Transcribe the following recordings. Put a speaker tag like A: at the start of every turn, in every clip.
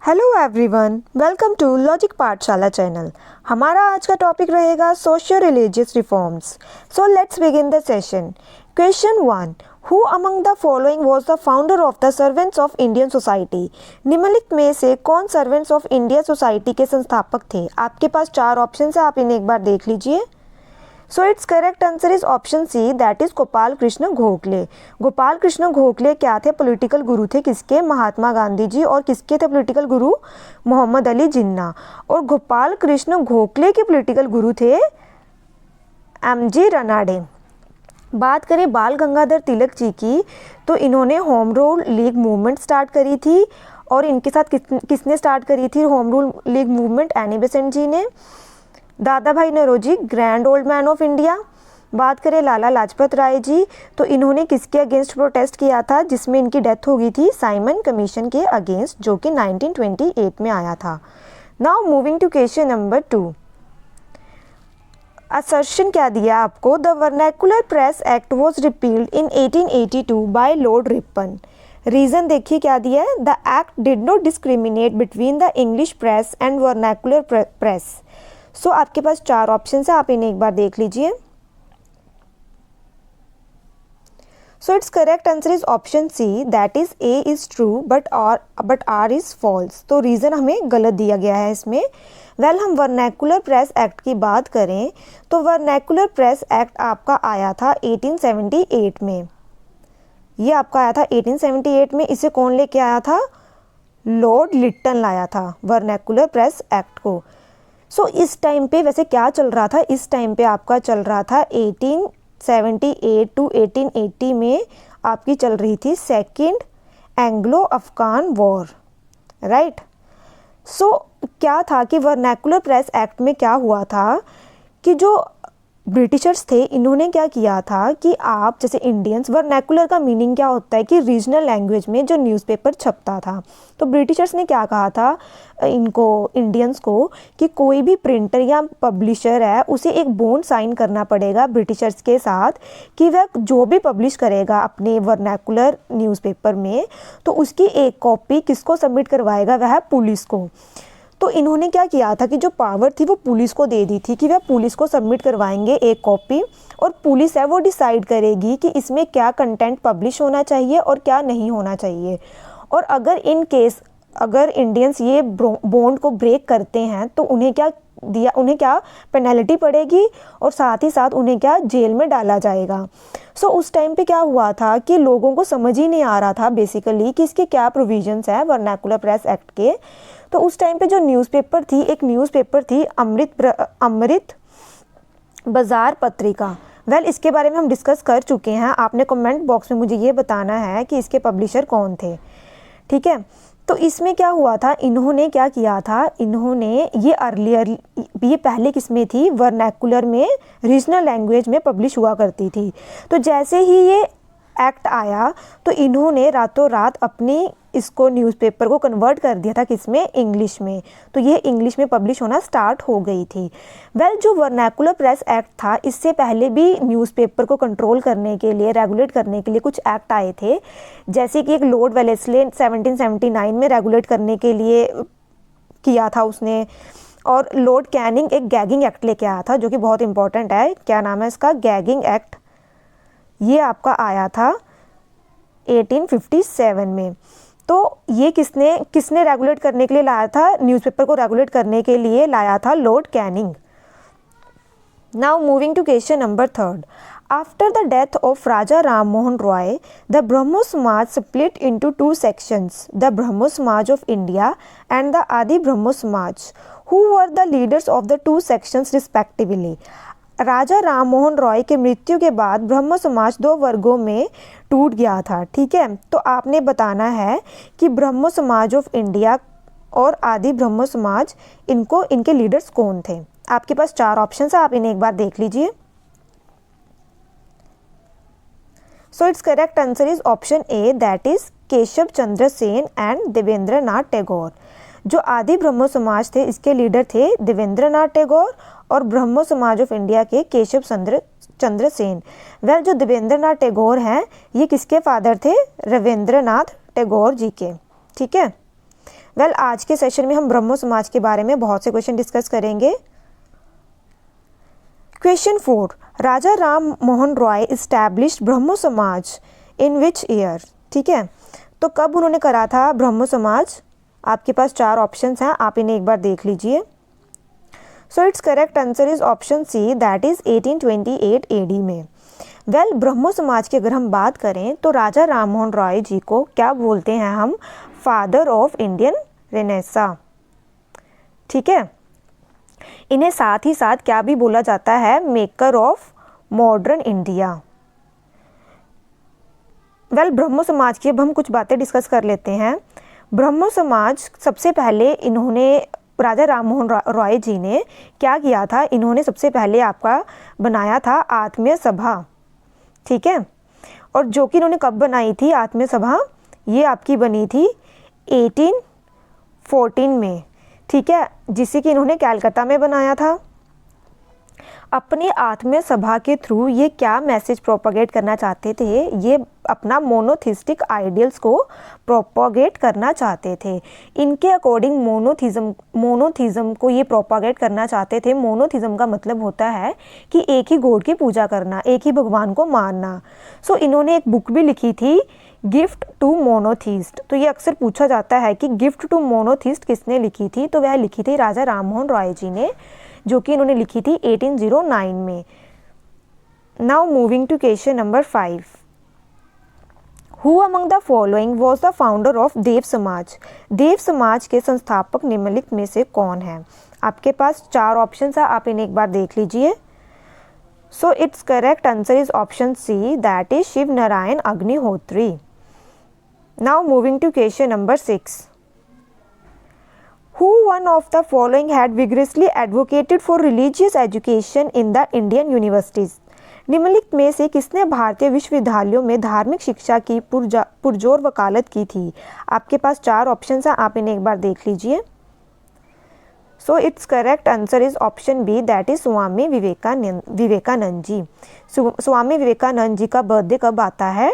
A: Hello everyone, welcome to logic Pathshala channel. हमारा आज का टॉपिक रहेगा socio religious reforms. So let's begin the session. Question 1, who among the following was the founder of the servants of Indian society. निम्नलिखित में से कौन servants of Indian society के संस्थापक थे। आपके पास 4 ऑप्शन है, आप इन्हें एक बार देख लीजिए। So it's correct answer is option C, that is Gopal Krishna Gokhale. Gopal Krishna Gokhale क्या थे? पॉलिटिकल गुरु थे किसके? महात्मा गांधी जी। और किसके थे पॉलिटिकल गुरु? मोहम्मद अली जिन्ना। और गोपाल कृष्ण गोखले के पॉलिटिकल गुरु थे एमजी रनाडे। बात करें बाल गंगाधर तिलक जी की, तो इन्होंने home rule league movement start करी थी। और इनके साथ किसने स्टार्ट करी थी home rule league movement? Annie Besant ji ने। Dada Bhai Naoroji, grand old man of India. बात करें लाला लाजपत राय जी, तो इन्होंने किसके अगेंस्ट प्रोटेस्ट किया था जिसमें इनकी डेथ हो गई थी? साइमन कमीशन के अगेंस्ट, जो कि 1928 में आया था। Now moving to question number 2। Assertion क्या दिया आपको? The vernacular press act was repealed in 1882 by Lord Ripon. Reason देखिए क्या दिया है? The act did not discriminate between the English press and vernacular press. So आपके पास 4 ऑप्शन है, आप इन्हें एक बार देख लीजिए। So it's correct answer is option C, that is A is true but R is false. तो रीजन हमें गलत दिया गया है इसमें। हम वर्नैकुलर प्रेस एक्ट की बात करें तो वर्नैकुलर प्रेस एक्ट आपका आया था 1878 में। ये आपका आया था 1878 में। इसे कौन लेके आया था? लॉर्ड लिट्टन लाया था वर्नैकुलर प्रेस एक्ट को। सो इस टाइम पे वैसे क्या चल रहा था? इस टाइम पे आपका चल रहा था 1878 टू 1880 में आपकी चल रही थी second Anglo Afghan war, right. So क्या था कि वर्नैकुलर प्रेस एक्ट में क्या हुआ था कि जो ब्रिटिशर्स थे इन्होंने क्या किया था कि आप जैसे इंडियंस, वर्नैकुलर का मीनिंग क्या होता है कि रीजनल लैंग्वेज में जो न्यूज़पेपर छपता था। तो ब्रिटिशर्स ने क्या कहा था इनको, इंडियंस को, कि कोई भी प्रिंटर या पब्लिशर है उसे एक बॉन्ड साइन करना पड़ेगा ब्रिटिशर्स के साथ कि वह जो भी पब्लिश करेगा अपने वर्नैकुलर न्यूज़पेपर में तो उसकी एक कॉपी किसको सबमिट करवाएगा? वह पुलिस को। तो इन्होंने क्या किया था कि जो पावर थी वो पुलिस को दे दी थी कि वह पुलिस को सबमिट करवाएंगे एक कॉपी, और पुलिस है वो डिसाइड करेगी कि इसमें क्या कंटेंट पब्लिश होना चाहिए और क्या नहीं होना चाहिए। और अगर इन केस अगर इंडियंस ये बॉन्ड को ब्रेक करते हैं तो उन्हें क्या पेनल्टी पड़ेगी और साथ ही साथ उन्हें क्या जेल में डाला जाएगा। सो उस टाइम पे क्या हुआ था कि लोगों को समझ ही नहीं आ रहा था बेसिकली कि इसके क्या प्रोविजंस है वर्नैकुलर प्रेस एक्ट के। तो उस टाइम पे जो न्यूज़पेपर थी, एक न्यूज़पेपर थी अमृत बाजार पत्रिका। इसके बारे में हम डिस्कस कर चुके हैं। आपने कमेंट बॉक्स में मुझे ये बताना है कि इसके पब्लिशर कौन थे, ठीक है। तो इसमें क्या हुआ था, इन्होंने क्या किया था, इन्होंने ये पहले किसमें थी? वर्नैकुलर में, रीजनल लैंग्वेज में पब्लिश हुआ करती थी। तो जैसे ही ये एक्ट आया तो इन्होंने रातों रात अपनी इसको न्यूज़पेपर को कन्वर्ट कर दिया था किसमें? इंग्लिश में। तो ये इंग्लिश में पब्लिश होना स्टार्ट हो गई थी। जो वर्नैकुलर प्रेस एक्ट था, इससे पहले भी न्यूज़पेपर को कंट्रोल करने के लिए, रेगुलेट करने के लिए कुछ एक्ट आए थे। जैसे कि एक लॉर्ड वेलेस्ले 1779 में रेगुलेट करने के लिए किया था उसने। और लॉर्ड कैनिंग एक गैगिंग एक्ट लेके आया था जो कि बहुत इंपॉर्टेंट है। क्या नाम है इसका? Gagging act. ये आपका आया था 1857 में। तो ये किसने रेगुलेट करने के लिए लाया था? न्यूज़पेपर को रेगुलेट करने के लिए लाया था Lord Canning. Now moving to question number 3। After the death of Raja Ram Mohan Roy, the Brahmo Samaj split into 2 sections, the Brahmo Samaj of India and the Adi Brahmo Samaj. Who were the leaders of the 2 sections respectively. Raja Ram Mohan Roy के मृत्यु के बाद ब्रह्मो समाज 2 वर्गों में टूट गया था, ठीक है। तो आपने बताना है कि ब्रह्मो समाज ऑफ इंडिया और आदि ब्रह्मो समाज, इनके लीडर्स कौन थे। आपके पास 4 ऑप्शन है, आप इन्हें एक बार देख लीजिए। So it's correct answer is option A, that is Keshab Chandra Sen and Debendra Nath Tagore. जो आदि ब्रह्मो समाज थे इसके लीडर थे देवेंद्र नाथ टैगोर, और ब्रह्मो समाज ऑफ इंडिया के केशव चंद्र सेन। जो देवेंद्र नाथ टैगोर हैं ये किसके फादर थे? रविंद्रनाथ टैगोर जी के, ठीक है। वेल आज के सेशन में हम ब्रह्मो समाज के बारे में बहुत से क्वेश्चन डिस्कस करेंगे। क्वेश्चन 4, राजा राम मोहन रॉय इस्टेब्लिश्ड ब्रह्मो समाज इन विच ईयर। ठीक है, तो कब उन्होंने करा था ब्रह्मो समाज? आपके पास 4 ऑप्शंस हैं, आप इन्हें एक बार देख लीजिए। So it's correct answer is option C, that is 1828 AD में। वेल ब्रह्मो समाज की अगर हम बात करें तो राजा राम मोहन रॉय जी को क्या बोलते हैं हम? Father of Indian Renaissance. ठीक है, इन्हें साथ ही साथ क्या भी बोला जाता है? Maker of modern India. Well Brahmo Samaj की अब हम कुछ बातें डिस्कस कर लेते हैं। ब्रह्मो समाज सबसे पहले इन्होंने, राजा राम मोहन रॉय जी ने क्या किया था? इन्होंने सबसे पहले आपका बनाया था आत्मीय सभा। ठीक है, और जो कि इन्होंने कब बनाई थी आत्मीय सभा? ये आपकी बनी थी 1814 में। ठीक है, जिसे कि इन्होंने कलकत्ता में बनाया था। अपने आत्मीय सभा के थ्रू ये क्या मैसेज प्रोपागेट करना चाहते थे? ये अपना मोनोथिस्टिक आइडियल्स को प्रोपागेट करना चाहते थे। इनके अकॉर्डिंग मोनोथिज्म को ये प्रोपागेट करना चाहते थे। मोनोथिज्म का मतलब होता है कि एक ही गॉड की पूजा करना, एक ही भगवान को मानना। सो इन्होंने एक बुक भी लिखी थी, गिफ्ट टू मोनोथिस्ट। तो ये अक्सर पूछा जाता है कि गिफ्ट टू मोनोथिस्ट किसने लिखी थी? तो वह लिखी थी राजा राम मोहन रॉय जी ने, जो कि इन्होंने लिखी थी 1809 में। Now moving to question number 5, who among the following was the founder of Dev Samaj? Dev समाज के संस्थापक निम्नलिखित में से कौन है? आपके पास 4 ऑप्शन है, आप इन्हें एक बार देख लीजिए। So it's correct answer is option C, that is Shiv Narayan Agnihotri. Now moving to question number 6, who one of the following had vigorously advocated for religious education in the Indian universities? निम्नलिखित में से किसने भारतीय विश्वविद्यालयों में धार्मिक शिक्षा की पुरजोर वकालत की थी? आपके पास 4 ऑप्शंस हैं, आप इन्हें एक बार देख लीजिए। So it's correct answer is option B, that is Swami Vivekananda ji. Swami Vivekananda ji का बर्थडे कब आता है?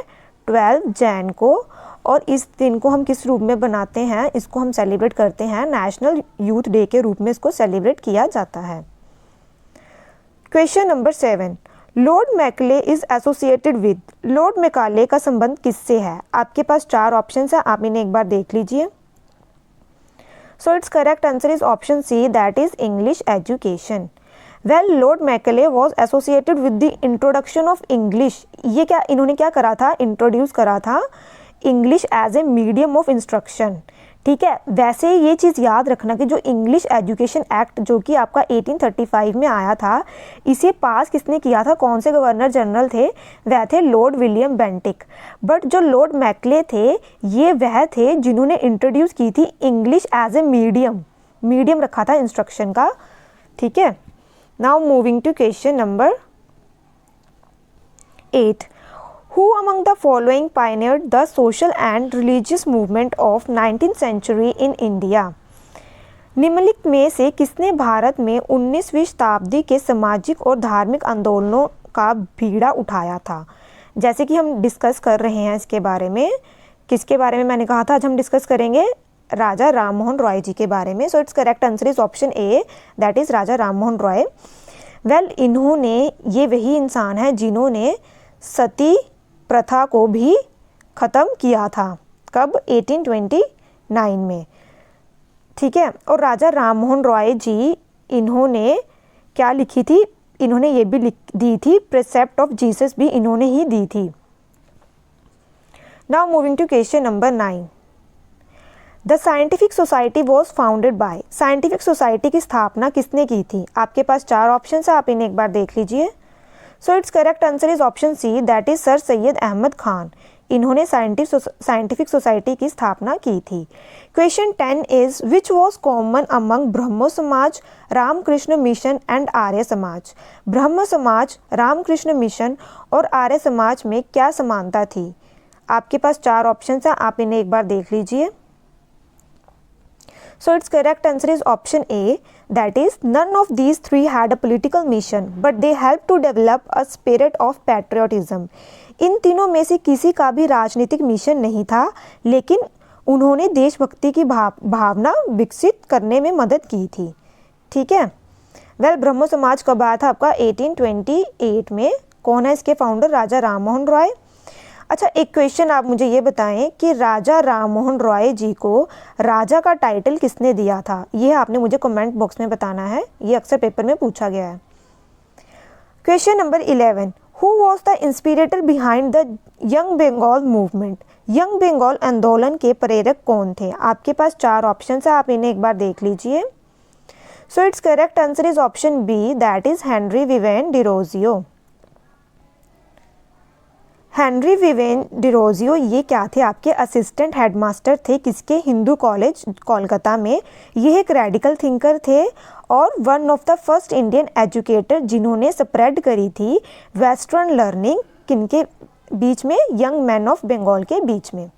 A: 12 जैन को। और इस दिन को हम किस रूप में बनाते हैं? इसको हम सेलिब्रेट करते हैं नेशनल यूथ डे के रूप में, इसको सेलिब्रेट किया जाता है। Question number 7, Lord McClay is associated with. Lord Macaulay का संबंध किससे है? आपके पास 4 ऑप्शंस हैं, आप इन्हें एक बार देख लीजिए। So it's correct answer is option C, that is English education. Well lord Macaulay was associated with the introduction of English. ये क्या इन्होंने क्या करा था? इंट्रोड्यूस करा था English as a medium of instruction. ठीक है, वैसे ये चीज़ याद रखना कि जो इंग्लिश एजुकेशन एक्ट जो कि आपका 1835 में आया था, इसे पास किसने किया था? कौन से गवर्नर जनरल थे? वह थे लॉर्ड विलियम बेंटिक। बट जो लॉर्ड मैकले थे, ये वह थे जिन्होंने इंट्रोड्यूस की थी इंग्लिश एज ए मीडियम रखा था इंस्ट्रक्शन का। ठीक है, now moving to question number 8, Who among the following pioneered the social and religious movement of 19th century in India? निम्नलिखित में से किसने भारत में 19वीं शताब्दी के सामाजिक और धार्मिक आंदोलनों का बीड़ा उठाया था? जैसे कि हम डिस्कस कर रहे हैं इसके बारे में, किसके बारे में मैंने कहा था आज हम डिस्कस करेंगे? राजा राम मोहन रॉय जी के बारे में। So it's correct answer is option A, that is Raja Ram Mohan Roy. Well इन्होंने, ये वही इंसान है जिन्होंने सती प्रथा को भी ख़त्म किया था। कब? 1829 में। ठीक है, और राजा राम मोहन रॉय जी, इन्होंने क्या लिखी थी? इन्होंने ये भी दी थी, प्रिसेप्ट ऑफ जीसस भी इन्होंने ही दी थी। Now moving to question number 9, the scientific society was founded by. Scientific society की स्थापना किसने की थी? आपके पास 4 ऑप्शन है, आप इन्हें एक बार देख लीजिए। So it's correct answer is option C, that is sir Syed Ahmad Khan. इन्होंने साइंटिफिक सोसाइटी की स्थापना की थी। Question 10 is which was common among Brahmo Samaj, Ramakrishna mission and Arya Samaj. ब्रह्म समाज, रामकृष्ण मिशन और आर्य समाज में क्या समानता थी? आपके पास 4 ऑप्शन हैं, आप इन्हें एक बार देख लीजिए। So its correct answer is option A, that is none of these 3 had a political mission but they helped to develop a spirit of patriotism. इन तीनों में से किसी का भी राजनीतिक मिशन नहीं था, लेकिन उन्होंने देशभक्ति की भावना विकसित करने में मदद की थी। ठीक है। वेल, ब्रह्मो समाज कब आया था आपका? 1828 में। कौन है इसके फाउंडर? राजा राममोहन रॉय। अच्छा, एक क्वेश्चन आप मुझे ये बताएं कि राजा राममोहन रॉय जी को राजा का टाइटल किसने दिया था? ये आपने मुझे कमेंट बॉक्स में बताना है, ये अक्सर पेपर में पूछा गया है। Question number 11, who was the inspirator behind the young Bengal movement? Young Bengal आंदोलन के प्रेरक कौन थे? आपके पास 4 ऑप्शन है, आप इन्हें एक बार देख लीजिए। So it's correct answer is option B, that is Henry Vivian Derozio. Henry Vivian Derozio ये क्या थे? आपके असिस्टेंट हेडमास्टर थे। किसके? हिंदू कॉलेज कोलकाता में। ये एक रेडिकल थिंकर थे और one of the first Indian educator जिन्होंने स्प्रेड करी थी वेस्टर्न लर्निंग किनके बीच में? यंग मैन ऑफ बंगाल के बीच में।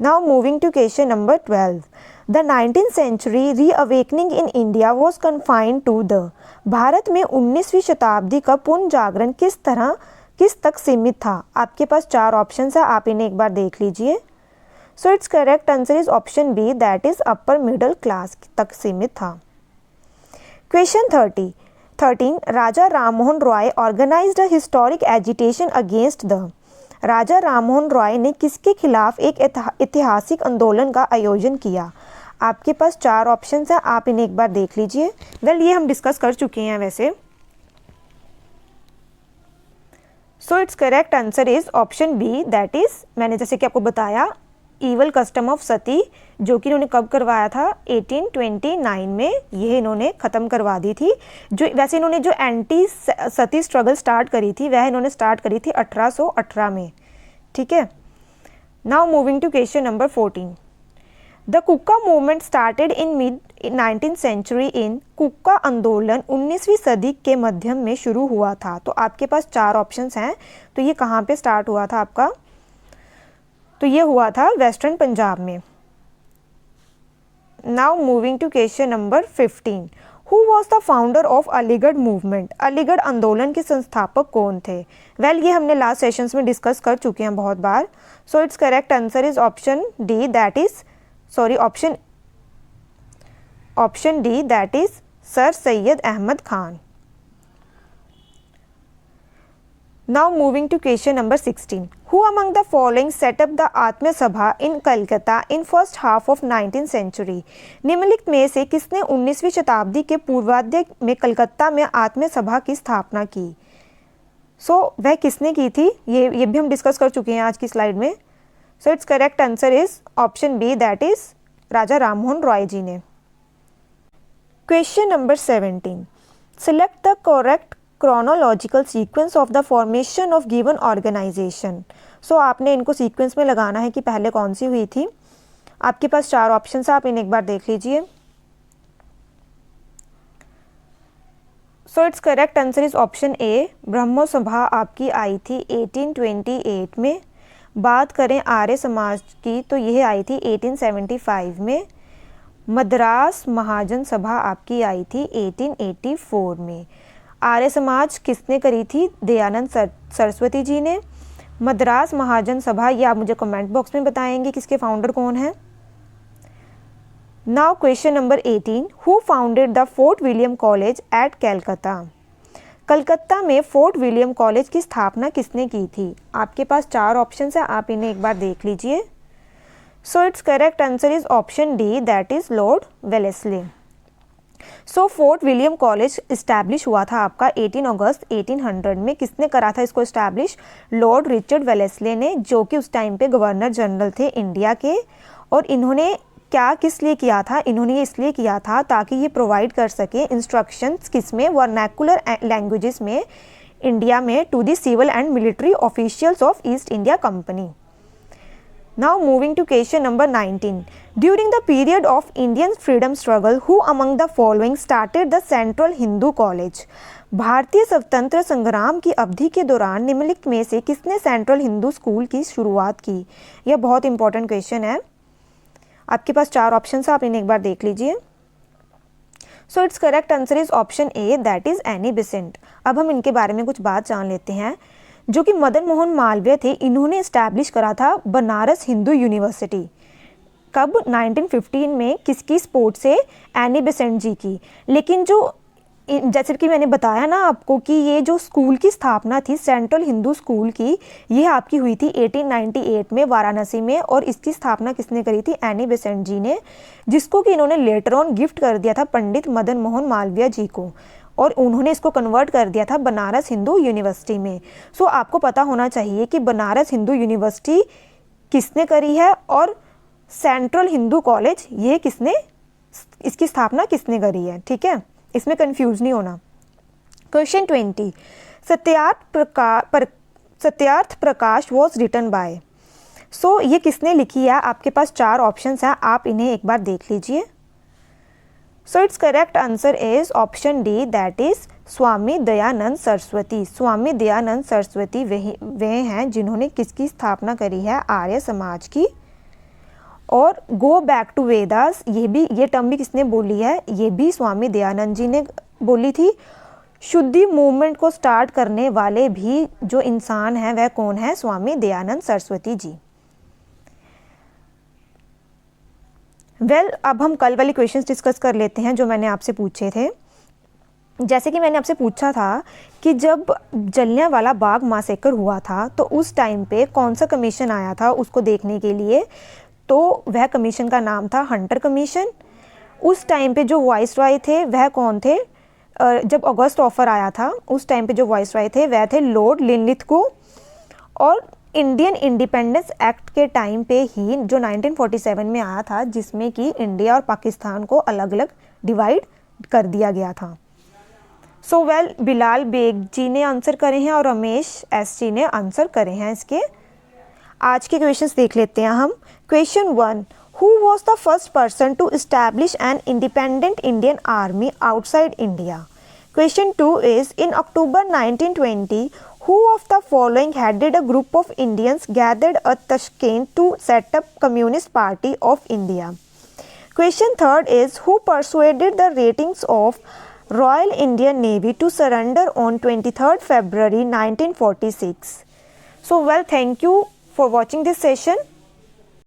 A: Now moving to question number 12, the 19th century reawakening in India was confined to the? Bharat में 19वीं शताब्दी का पुनर्जागरण किस तक सीमित था? आपके पास 4 ऑप्शन है, आप इन्हें एक बार देख लीजिए। So it's correct answer is option B, that is upper middle class तक सीमित था। Question 13, Raja Rammohan Roy organised a historic agitation against the? Raja Rammohan Roy ने किसके खिलाफ एक ऐतिहासिक आंदोलन का आयोजन किया? आपके पास 4 ऑप्शन है, आप इन्हें एक बार देख लीजिए। वेल, ये हम डिस्कस कर चुके हैं वैसे। So it's correct answer is option B, that is, मैंने जैसे कि आपको बताया, ईवल कस्टम ऑफ सती, जो कि इन्होंने कब करवाया था? 1829 में यह इन्होंने ख़त्म करवा दी थी। जो वैसे इन्होंने जो एंटी सती स्ट्रगल स्टार्ट करी थी वह इन्होंने स्टार्ट करी थी 1818 में। ठीक है। Now moving to question number 14, the Kuka movement started in mid 19th century in? Kuka आंदोलन 19वीं सदी के मध्यम में शुरू हुआ था। तो आपके पास 4 ऑप्शंस हैं। तो ये कहाँ पे स्टार्ट हुआ था आपका? तो ये हुआ था वेस्टर्न पंजाब में। Now moving to question number 15, who was the founder of Aligarh movement? Aligarh आंदोलन के संस्थापक कौन थे? वेल, ये हमने लास्ट सेशंस में डिस्कस कर चुके हैं बहुत बार। So it's correct answer is option D, that is option D, that is sir Syed Ahmad Khan. Now moving to question number 16, who among the following set up the Atmiya Sabha in Calcutta in first half of 19th century? निम्नलिखित में से किसने 19वीं शताब्दी के पूर्वार्ध में कलकत्ता में आत्म सभा की स्थापना की? वह किसने की थी? ये भी हम डिस्कस कर चुके हैं आज की स्लाइड में। So it's correct answer is option B, that is Raja Rammohan Roy ji ने। Question number 17, select the correct chronological sequence of the formation of given organisation. आपने इनको सीक्वेंस में लगाना है कि पहले कौन सी हुई थी। आपके पास 4 ऑप्शन है, आप इन्हें एक बार देख लीजिए। So it's correct answer is option A, Brahmo Sabha आपकी आई थी 1828 में। बात करें आर्य समाज की तो यह आई थी 1875 में। मद्रास महाजन सभा आपकी आई थी 1884 में। आर्य समाज किसने करी थी? दयानंद सरस्वती जी ने। मद्रास महाजन सभा, ये आप मुझे कमेंट बॉक्स में बताएंगे किसके फाउंडर कौन है। Now question number 18, who founded the fort William college eight Calcutta? Calcutta में फोर्ट विलियम कॉलेज की स्थापना किसने की थी? आपके पास 4 ऑप्शन है, आप इन्हें एक बार देख लीजिए। So it's correct answer is option D, that is Lord Wellesley. Fort William college establish हुआ था आपका 18 अगस्त 1800 में। किसने करा था इसको इस्टेब्लिश? लॉर्ड रिचर्ड वेलेस्ली ने, जो कि उस टाइम पे गवर्नर जनरल थे इंडिया के। और इन्होंने क्या किस लिए किया था? इन्होंने ये इसलिए किया था ताकि ये प्रोवाइड कर सके इंस्ट्रक्शंस किसमें? वर्नैकुलर लैंग्वेजेस में इंडिया में to the civil and military officials of East India company. Now moving to question number 19. During the period of Indian freedom struggle, who among the following started the Central Hindu College? भारतीय स्वतंत्र संग्राम की अवधि के दौरान निम्नलिखित में से किसने सेंट्रल हिंदू स्कूल की शुरुआत की? यह बहुत इंपॉर्टेंट क्वेश्चन है। आपके पास 4 ऑप्शन है, आप इन्हें एक बार देख लीजिए। So it's correct answer is option A, that is Annie Besant. अब हम इनके बारे में कुछ बात जान लेते हैं। जो कि मदन मोहन मालवीय थे, इन्होंने इस्टेब्लिश करा था बनारस हिंदू यूनिवर्सिटी। कब? 1915 में। किसकी स्पोर्ट से? एनी बेसेंट जी की। लेकिन जो जैसे कि मैंने बताया ना आपको कि ये जो स्कूल की स्थापना थी सेंट्रल हिंदू स्कूल की, ये आपकी हुई थी 1898 में वाराणसी में, और इसकी स्थापना किसने करी थी? एनी बेसेंट जी ने, जिसको कि इन्होंने लेटर ऑन गिफ्ट कर दिया था पंडित मदन मोहन मालवीय जी को, और उन्होंने इसको कन्वर्ट कर दिया था बनारस हिंदू यूनिवर्सिटी में। सो आपको पता होना चाहिए कि बनारस हिंदू यूनिवर्सिटी किसने करी है और सेंट्रल हिंदू कॉलेज ये किसने, इसकी स्थापना किसने करी है। ठीक है, इसमें कंफ्यूज नहीं होना। Question 20, Satyarth Prakash was written by. So ये किसने लिखी है? आपके पास 4 ऑप्शंस हैं, आप इन्हें एक बार देख लीजिए। So it's correct answer is option D, that is Swami Dayanand Saraswati. Swami Dayanand Saraswati वे हैं जिन्होंने किसकी स्थापना करी है? आर्य समाज की। और गो बैक टू वेदास, ये टर्म भी किसने बोली है? ये भी स्वामी दयानंद जी ने बोली थी। शुद्धि मूवमेंट को स्टार्ट करने वाले भी जो इंसान हैं वह कौन है? स्वामी दयानंद सरस्वती जी। अब हम कल वाले क्वेश्चंस डिस्कस कर लेते हैं जो मैंने आपसे पूछे थे। जैसे कि मैंने आपसे पूछा था कि जब जलियांवाला बाग मैसेकर हुआ था तो उस टाइम पे कौन सा कमीशन आया था उसको देखने के लिए, तो वह कमीशन का नाम था हंटर कमीशन। उस टाइम पे जो वॉइस रॉय थे वह कौन थे? जब अगस्त ऑफर आया था उस टाइम पे जो वॉइस रॉय थे वह थे लॉर्ड लिनलिथगो। और इंडियन इंडिपेंडेंस एक्ट के टाइम पे ही जो 1947 में आया था, जिसमें कि इंडिया और पाकिस्तान को अलग अलग डिवाइड कर दिया गया था। सो बिलाल बेग जी ने आंसर करे हैं और रमेश एस जी ने आंसर करे हैं इसके। आज के क्वेश्चंस देख लेते हैं हम। Question 1, who was the first person to establish an independent Indian army outside India? Question 2 is in October 1920 who of the following headed a group of Indians gathered at Tashkent to set up Communist Party of India? Question 3 is who persuaded the ratings of Royal Indian Navy to surrender on 23rd February 1946? So thank you for watching this session.